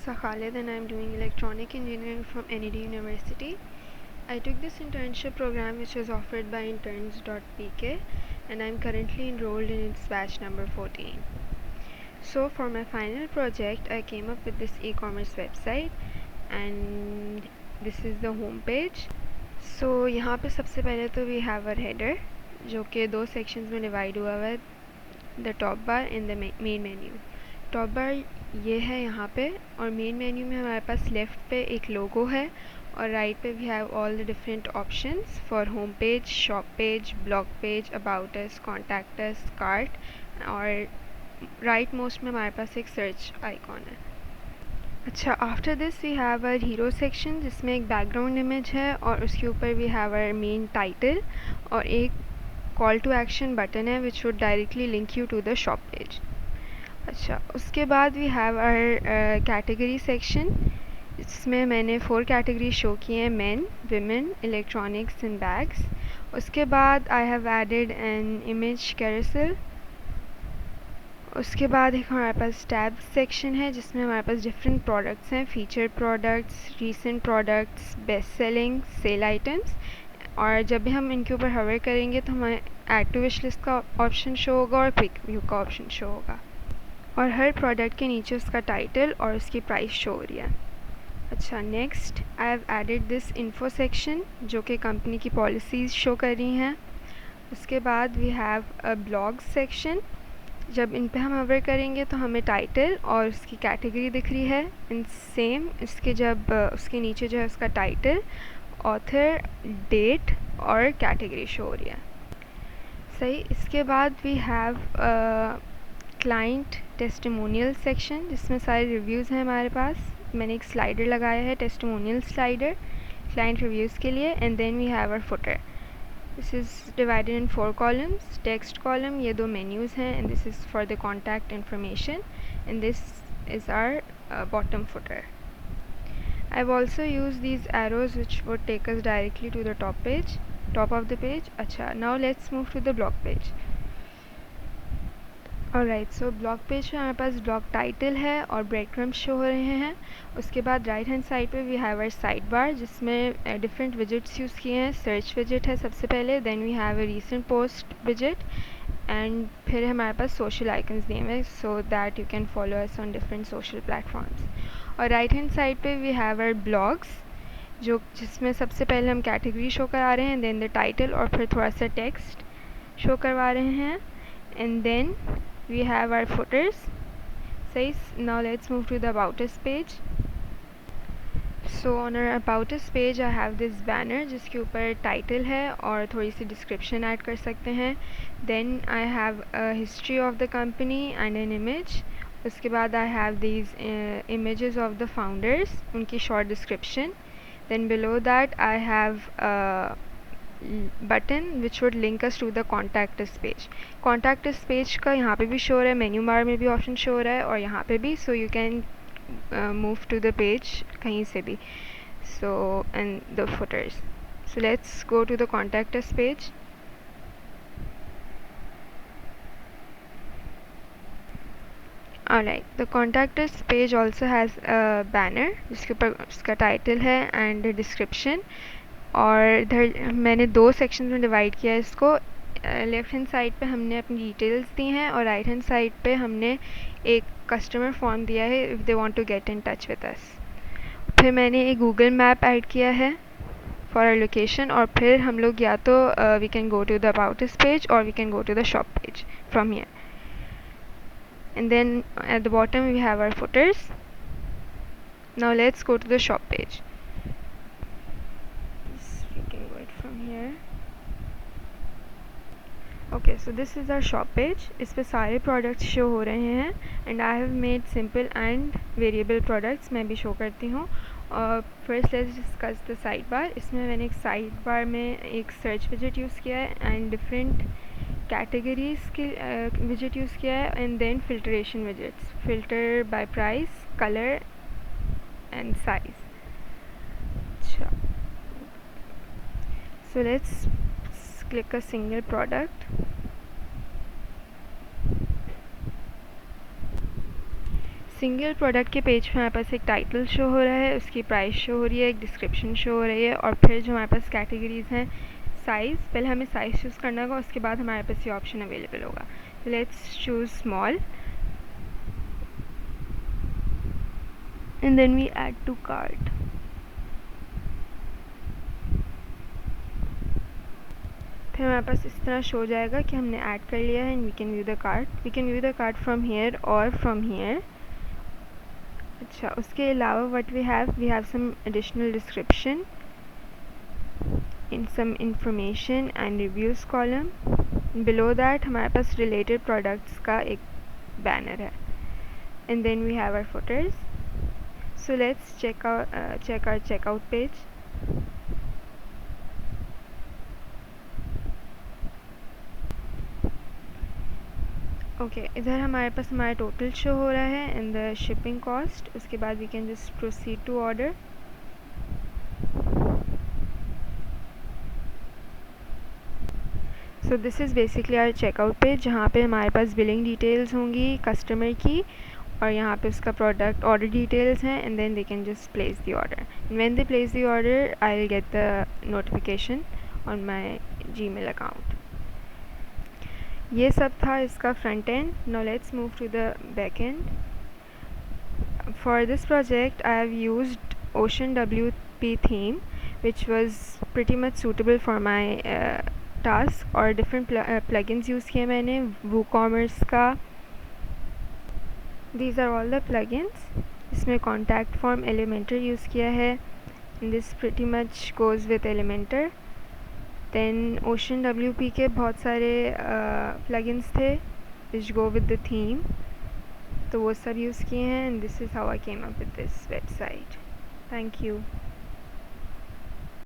Hafsa Khalid and I am doing electronic engineering from NED University. I took this internship program which was offered by interns.pk and I am currently enrolled in its batch number 14. So for my final project I came up with this e-commerce website and this is the home page. So यहाँ पे सबसे पहले तो we have our header जो कि दो sections में divide हुआ है, the top bar and the main menu. Top बार ये है यहाँ पे और मेन मेन्यू में हमारे पास लेफ़्ट पे एक लोगो है और राइट पे we have all the different options for home page, shop page, blog page, about us, contact us, cart और राइट मोस्ट में हमारे पास एक सर्च आइकॉन है. अच्छा, after this we have our hero section जिसमें एक बैकग्राउंड इमेज है और उसके ऊपर we have our main title और एक कॉल टू एक्शन बटन है which would directly link you to the shop page. अच्छा, उसके बाद we have our category section जिसमें मैंने 4 कैटेगरी शो किए हैं, men, women, electronics and bags. उसके बाद I have added an image carousel. उसके बाद एक हमारे पास टैब सेक्शन है जिसमें हमारे पास डिफरेंट प्रोडक्ट्स हैं, feature products, recent products, best selling, sale items. और जब भी हम इनके ऊपर हवर करेंगे तो हमें ऐड टू विश लिस्ट का ऑप्शन शो होगा और क्विक व्यू का ऑप्शन शो होगा और हर प्रोडक्ट के नीचे उसका टाइटल और उसकी प्राइस शो हो रही है. अच्छा, next I have added this info section जो कि कंपनी की पॉलिसीज़ शो कर रही हैं. उसके बाद we have a blog section. जब इन पे हम हवर करेंगे तो हमें टाइटल और उसकी कैटेगरी दिख रही है. इन सेम इसके जब उसके नीचे जो है उसका टाइटल, ऑथर, डेट और कैटेगरी शो हो रही है. सही. इसके बाद we have client testimonial section जिसमें सारे रिव्यूज़ हैं हमारे पास. मैंने एक स्लाइडर लगाया है, टेस्टिमोनियल स्लाइडर, क्लाइंट रिव्यूज़ के लिए. And then we have our footer. This is divided in 4 columns. Text column, ये 2 मेन्यूज़ हैं and this is for the contact information and this is our bottom footer. I have also use these arrows which would take us directly to the top of the page. अच्छा, now let's move to the blog page. Alright, so blog page पे हमारे पास blog title है और bread crumbs show हो रहे हैं. उसके बाद राइट हैंड साइड पे we have our side bar जिसमें डिफरेंट विजिट्स यूज़ किए हैं. सर्च विजिट है सबसे पहले, then we have a recent post visit and फिर हमारे पास सोशल आइकन्स दिए हुए so that you can follow us on different social platforms. और राइट हैंड साइड पे वी हैव आवर ब्लॉग्स जिसमें सबसे पहले हम कैटेगरी शो करा रहे हैं, देन द टाइटल और फिर थोड़ा सा टेक्स्ट शो करवा रहे हैं and then we have our footers. Says now let's move to the about us page. So on our about us page I have this banner जिसके ऊपर टाइटल है और थोड़ी सी डिस्क्रिप्शन ऐड कर सकते हैं. Then I have a history of the company and an image. उसके बाद I have these images of the founders, उनकी short description. Then below that I have button which would link us to the contact us page. Contact us page का यहाँ पे भी show हो रहा है, मेन्यू बार में भी ऑप्शन शो हो रहा है और यहाँ पे भी. So you can move to the page कहीं से भी. So and the footers. So let's go to the contact us page. Alright, the contact us page also has a banner जिसके ऊपर उसका टाइटल है एंड डिस्क्रिप्शन. और इधर मैंने 2 सेक्शन में डिवाइड किया है इसको. लेफ़्ट हैंड साइड पे हमने अपनी डिटेल्स दी हैं और राइट हैंड साइड पे हमने एक कस्टमर फॉर्म दिया है if they want to get in touch with us. फिर मैंने एक गूगल मैप ऐड किया है फॉर आवर लोकेशन और फिर हम लोग या तो we can go to the about us page और we can go to the shop page from here. And then at the bottom we have our footers. Now let's go to the shop page. Okay, so this is our shop page. इस पे सारे products show हो रहे हैं and I have made simple and variable products. मैं भी show करती हूँ. और first let's discuss the side bar. इसमें मैंने एक साइड बार में एक सर्च विजिट यूज़ किया है एंड डिफरेंट कैटेगरीज़ के विजिट यूज़ किया है and then filtration widgets, filter by price, colour and size. अच्छा, so let's click a single product. Single product के पेज पे हमारे पास एक टाइटल शो हो रहा है, उसकी प्राइस शो हो रही है, एक डिस्क्रिप्शन शो हो रही है, और फिर जो हमारे पास कैटेगरीज हैं, साइज़, पहले हमें साइज़ चूज़ करना होगा, उसके बाद हमारे पास ये ऑप्शन अवेलेबल होगा. Let's choose small and then we add to cart. फिर हमारे पास इस तरह शो हो जाएगा कि हमने ऐड कर लिया है. And we can view the cart from here और फ्रॉम हियर. अच्छा, उसके अलावा what we have some additional description in some information and reviews column. Below that हमारे पास रिलेटेड प्रोडक्ट्स का एक बैनर है. And then we have our footers. So let's check our checkout page. Okay, इधर हमारे पास हमारा टोटल शो हो रहा है एंड द शिपिंग कॉस्ट. उसके बाद we can just proceed to order. So this is basically our checkout page, जहाँ पे हमारे पास बिलिंग डिटेल्स होंगी कस्टमर की, और यहाँ पे उसका प्रोडक्ट ऑर्डर डिटेल्स हैं. And then they can just place the order. When they place the order I will get the notification on my Gmail account. ये सब था इसका front end. Now let's move to the back end. For this project I have used OceanWP theme, which was pretty much suitable for my task. और different plugins use किए मैंने WooCommerce का. These are all the plugins. इसमें contact form Elementor use किया है. This pretty much goes with Elementor. Then OceanWP के बहुत सारे plugins थे which go with the theme, तो वो सब यूज़ किए हैं. And this is how I came up with this website. Thank you.